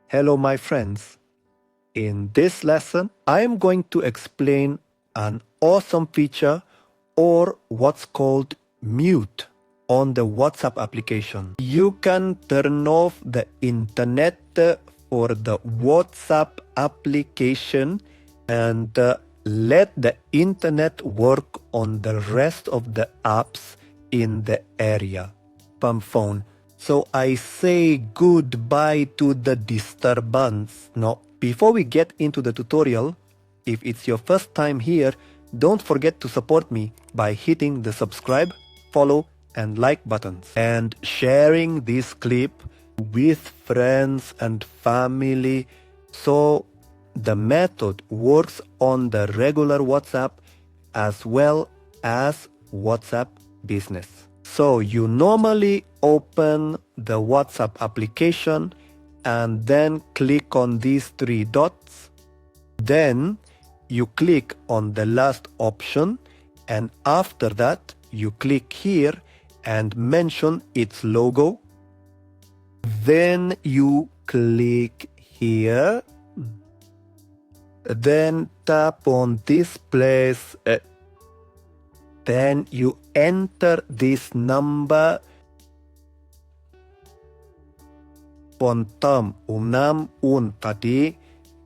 Hello, my friends. In this lesson, I am going to explain an awesome feature or what's called mute on the WhatsApp application. You can turn off the internet for the WhatsApp application and let the internet work on the rest of the apps in the area. Phone. So I say goodbye to the disturbance. Now, before we get into the tutorial, if it's your first time here, don't forget to support me by hitting the subscribe, follow, and like buttons and sharing this clip with friends and family so the method works on the regular WhatsApp as well as WhatsApp Business. So you normally open the WhatsApp application and then click on these three dots. Then you click on the last option, and after that you click here and mention its logo. Then you click here. Then tap on this place. Then you enter this number. Pontam unam un tadi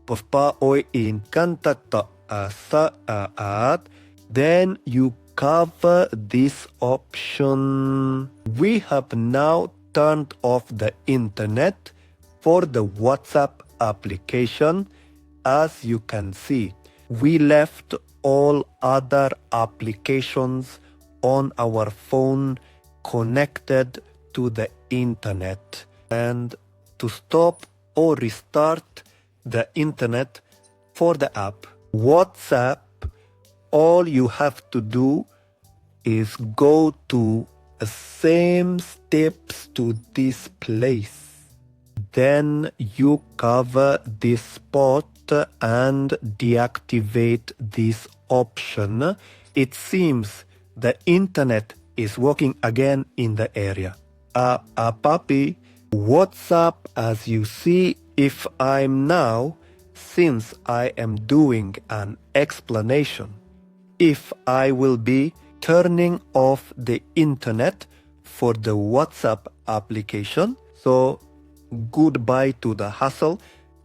pospa oi in kantata saat. Then you cover this option. We have now turned off the internet for the WhatsApp application. As you can see, we left all other applications on our phone connected to the internet. And to stop or restart the internet for the app WhatsApp, all you have to do is go to the same steps to this place. Then you cover this spot and deactivate this option. It seems the internet is working again in the area. Puppy, WhatsApp, as you see, if I'm now, since I am doing an explanation, if I will be turning off the internet for the WhatsApp application. So goodbye to the hustle.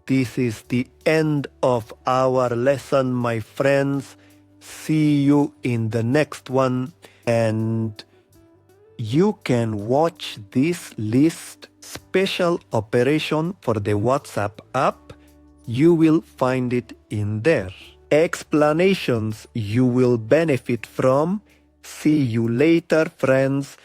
This is the end of our lesson, my friends. See you in the next one. And you can watch this list special operation for the WhatsApp app. You will find it in there. Explanations you will benefit from. See you later, friends.